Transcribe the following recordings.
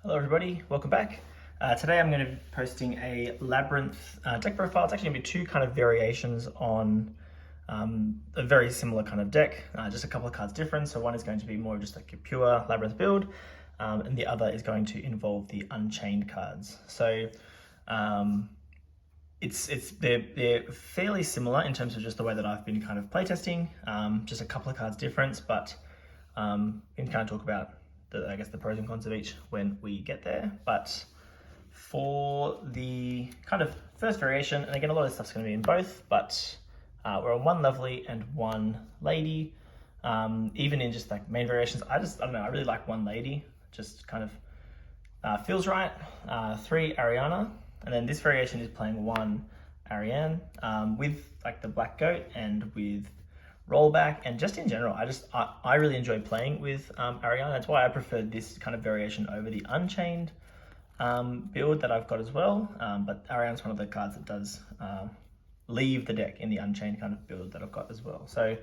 Hello everybody, welcome back. Today I'm going to be posting a Labrynth deck profile. It's actually going to be two kind of variations on a very similar kind of deck, just a couple of cards different. So one is going to be more just like a pure Labrynth build, and the other is going to involve the Unchained cards. So they're fairly similar in terms of just the way that I've been kind of playtesting, just a couple of cards difference, but we can kind of talk about the pros and cons of each when we get there. But for the kind of first variation, and again, a lot of stuff's going to be in both, but we're on one lovely and one lady. Even in just like main variations, I don't know, I really like one lady, just kind of feels right. 3 Ariana, and then this variation is playing 1 Ariane with like the black goat and with rollback, and just in general, I really enjoy playing with Ariane. That's why I preferred this kind of variation over the Unchained build that I've got as well. But Ariane's one of the cards that does leave the deck in the Unchained kind of build that I've got as well. So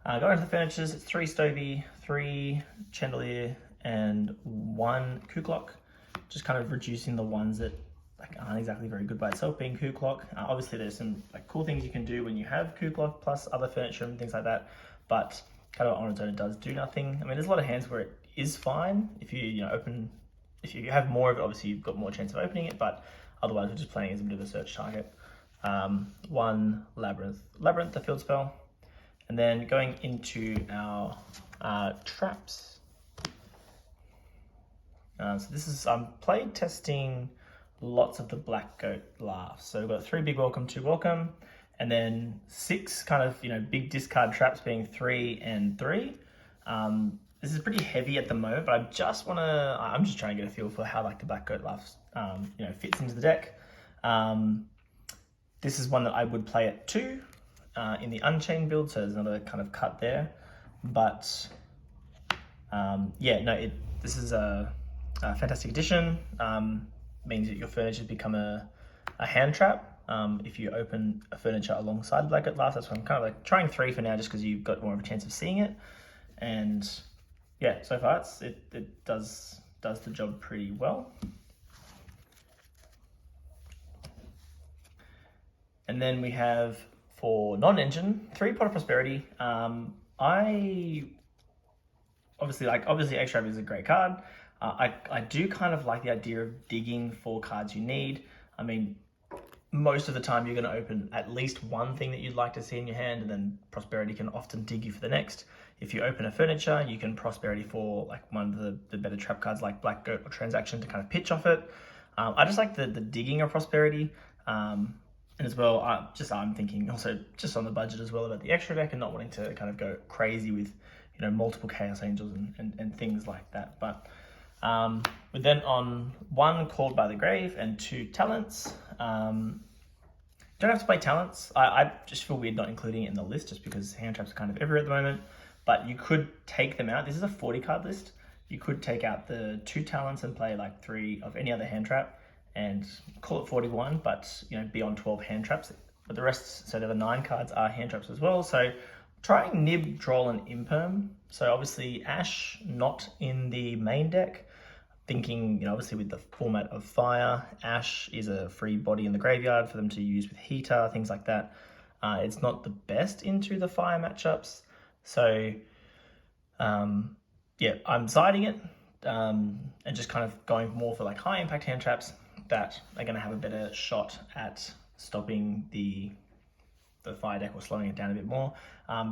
going to the furnitures, it's 3 Stovey, 3 Chandelier, and 1 Kuklok. Just kind of reducing the ones that like aren't exactly very good by itself, being Kuklok. Obviously there's some like cool things you can do when you have Kuklok plus other furniture and things like that, but kind of on its own it does do nothing. I mean, there's a lot of hands where it is fine. If you if you have more of it, obviously you've got more chance of opening it, but otherwise we're just playing as a bit of a search target. 1 Labrynth, the field spell, and then going into our traps. So this is, I'm play testing lots of the black goat laughs. So we've got 3 big welcome, 2 welcome, and then 6 kind of, big discard traps being 3 and 3. This is pretty heavy at the moment, but I'm just trying to get a feel for how like the black goat laughs, fits into the deck. This is one that I would play at 2 in the Unchained build, so there's another kind of cut there. But this is a fantastic addition. Means that your furniture become a hand trap if you open a furniture alongside black goat laughs. That's why I'm kind of like trying 3 for now, just because you've got more of a chance of seeing it. And yeah, so far it does the job pretty well. And then we have, for non-engine, 3 Pot of Prosperity. Obviously Extra is a great card. I do kind of like the idea of digging for cards you need. I mean, most of the time you're going to open at least one thing that you'd like to see in your hand, and then Prosperity can often dig you for the next. If you open a furniture, you can Prosperity for like one of the better trap cards like Black Goat or Transaction to kind of pitch off it. I just like the digging of Prosperity. And as well, I'm thinking also just on the budget as well about the extra deck and not wanting to kind of go crazy with, multiple Chaos Angels and things like that. But we're then on 1 Called by the Grave and 2 Talents. Don't have to play Talents. I just feel weird not including it in the list just because hand traps are kind of everywhere at the moment. But you could take them out. This is a 40 card list. You could take out the 2 Talents and play like 3 of any other hand trap and call it 41, but be on 12 hand traps. But the rest, so the other 9 cards are hand traps as well. So trying Nib, Droll, and Imperm. So obviously Ash not in the main deck. Thinking, obviously with the format of Fire, Ash is a free body in the graveyard for them to use with Heater, things like that. It's not the best into the Fire matchups. So, I'm siding it and just kind of going more for like high impact hand traps that are going to have a better shot at stopping the Fire deck or slowing it down a bit more.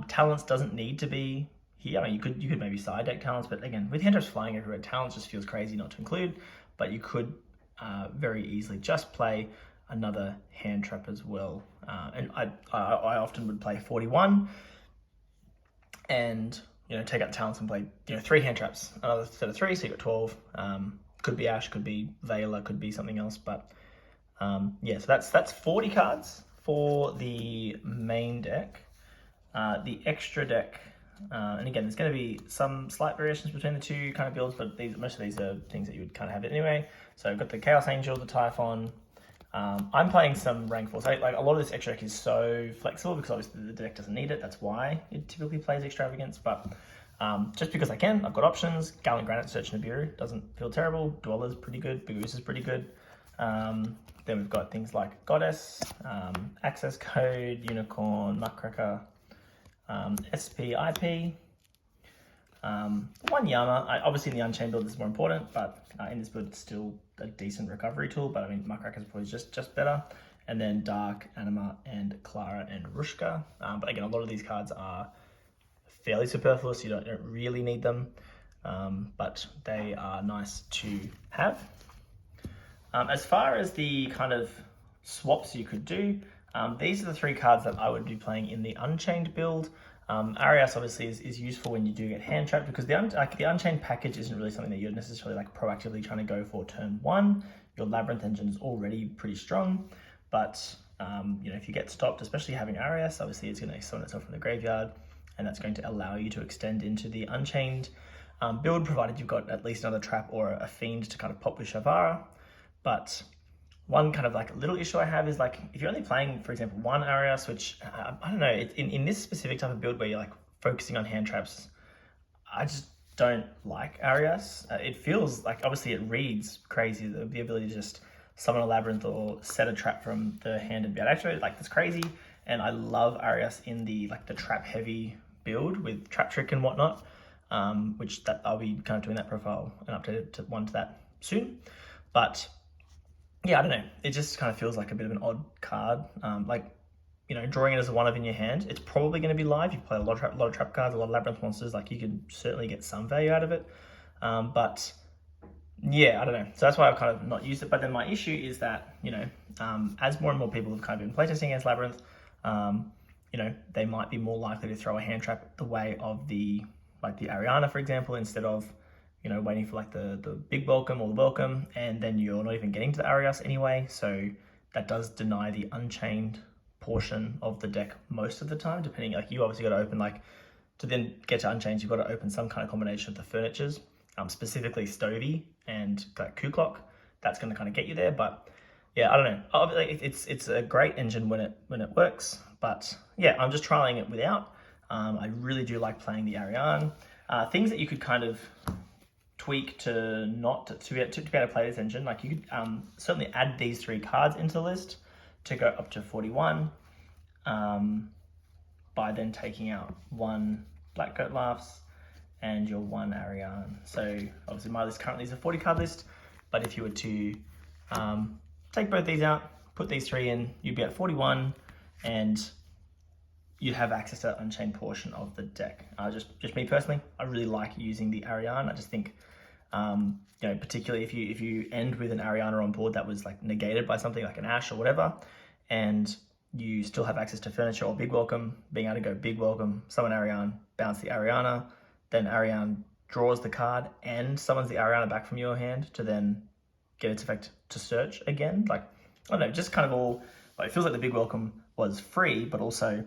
Talents doesn't need to be here. I mean, you could maybe side deck Talents, but again, with hand traps flying everywhere, Talents just feels crazy not to include. But you could very easily just play another hand trap as well. And I often would play 41 and take out the Talents and play 3 hand traps, another set of 3, so you got 12. Could be Ash, could be Veiler, could be something else. But so that's 40 cards for the main deck. The extra deck, and again, there's going to be some slight variations between the 2 kind of builds, but most of these are things that you would kind of have it anyway. So I've got the Chaos Angel, the Typhon. I'm playing some rank 4. So like a lot of this extra deck is so flexible because obviously the deck doesn't need it. That's why it typically plays Extravagance. But just because I can. I've got options. Gallant Granite, Search Nibiru doesn't feel terrible. Dweller's pretty good. Big Goose is pretty good. Then we've got things like Goddess, Access Code, Unicorn, Nutcracker, SP, IP. One Yama. Obviously in the Unchained build this is more important, but in this build it's still a decent recovery tool, but I mean Nutcracker is probably just better. And then Dark, Anima, and Clara, and Rushka. But again, a lot of these cards are fairly superfluous. You don't really need them, but they are nice to have. As far as the kind of swaps you could do, these are the 3 cards that I would be playing in the Unchained build. Arias obviously is useful when you do get hand trapped, because the Unchained package isn't really something that you're necessarily like proactively trying to go for turn 1. Your Labrynth engine is already pretty strong, but you know, if you get stopped, especially having Arias, obviously it's going to summon itself from the graveyard, and that's going to allow you to extend into the Unchained build, provided you've got at least another trap or a fiend to kind of pop with Shavara. But one kind of like little issue I have is like, if you're only playing, for example, 1 Arias, which I don't know, in this specific type of build where you're like focusing on hand traps, I just don't like Arias. It feels like, obviously it reads crazy, the ability to just summon a Labrynth or set a trap from the hand and be able to activate it, like that's crazy. And I love Arias in the like the trap heavy build with Trap Trick and whatnot, which that I'll be kind of doing that profile and updated one to that soon. But yeah, I don't know. It just kind of feels like a bit of an odd card. Like, you know, drawing it as a 1 of in your hand, it's probably going to be live. You play a lot of trap cards, a lot of Labrynth monsters. Like, you can certainly get some value out of it. But yeah, I don't know. So that's why I've kind of not used it. But then my issue is that, you know, as more and more people have kind of been playtesting against Labrynth, you know, they might be more likely to throw a hand trap the way of the Ariana, for example, instead of, you know, waiting for like the big welcome or the welcome, and then you're not even getting to the Arias anyway. So that does deny the Unchained portion of the deck most of the time, depending, like you obviously got to open, like to then get to Unchained, you've got to open some kind of combination of the furnitures, specifically Stovey and like Ku Clock. That's going to kind of get you there. But yeah, I don't know. It's a great engine when it works, but yeah, I'm just trialing it without. I really do like playing the Ariane. Things that you could kind of tweak to be able to play this engine, like you could certainly add these 3 cards into the list to go up to 41 by then taking out 1 Black Goat Laughs and your 1 Ariane. So obviously my list currently is a 40 card list, but if you were to take both these out, put these 3 in, you'd be at 41, and you'd have access to that Unchained portion of the deck. Just me personally, I really like using the Ariane. I just think, you know, particularly if you end with an Ariana on board that was like negated by something like an Ash or whatever, and you still have access to furniture or big welcome, being able to go big welcome, summon Ariane, bounce the Ariana, then Ariane draws the card and summons the Ariana back from your hand to then get its effect to search again. Like, I don't know, just kind of all, like, it feels like the big welcome was free, but also,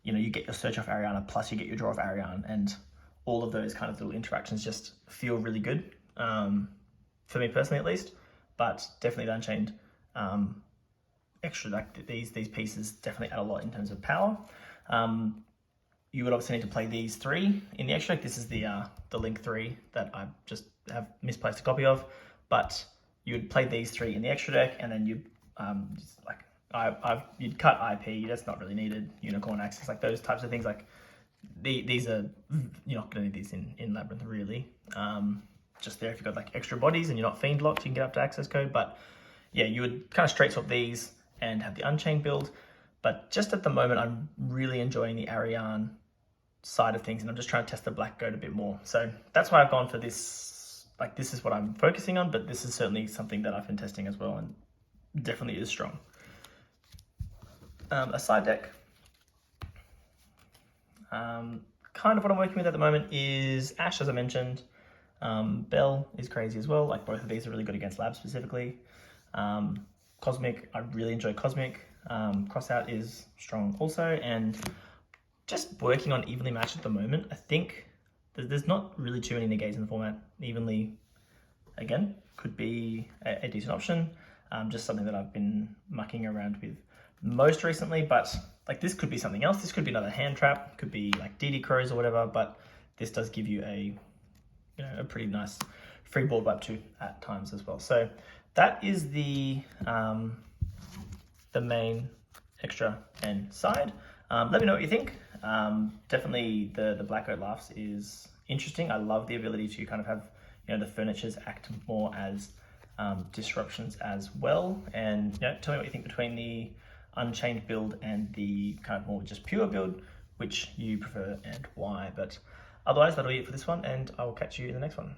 you know, you get your search off Ariana, plus you get your draw of Ariane, and all of those kind of little interactions just feel really good, for me personally at least. But definitely the Unchained extra, like these pieces definitely add a lot in terms of power. You would obviously need to play these 3 in the extra deck. This is the Link 3 that I just have misplaced a copy of, but you'd play these 3 in the extra deck, and then you'd you'd cut IP, that's not really needed, Unicorn Access, like those types of things. Like these are, you're not going to need these in Labrynth really. Just there if you've got like extra bodies and you're not fiend locked, you can get up to access code. But yeah, you would kind of straight swap these and have the Unchained build. But just at the moment, I'm really enjoying the Ariane side of things, and I'm just trying to test the Black Goat a bit more. So that's why I've gone for this. Like, this is what I'm focusing on, but this is certainly something that I've been testing as well, and definitely is strong. A side deck. Kind of what I'm working with at the moment is Ash, as I mentioned. Bell is crazy as well. Like, both of these are really good against Lab specifically. Cosmic, I really enjoy Cosmic. Crossout is strong also, and just working on evenly matched at the moment. I think there's not really too many negates in the format. Evenly, again, could be a decent option. Just something that I've been mucking around with most recently, but like this could be something else. This could be another hand trap, could be like DD Crows or whatever, but this does give you a pretty nice free board wipe too at times as well. So that is the main extra and side. Let me know what you think. Definitely the Black Goat Laughs is interesting. I love the ability to kind of have the furnitures act more as disruptions as well. And tell me what you think between the Unchained build and the kind of more just pure build, which you prefer and why. But otherwise, that'll be it for this one, and I will catch you in the next one.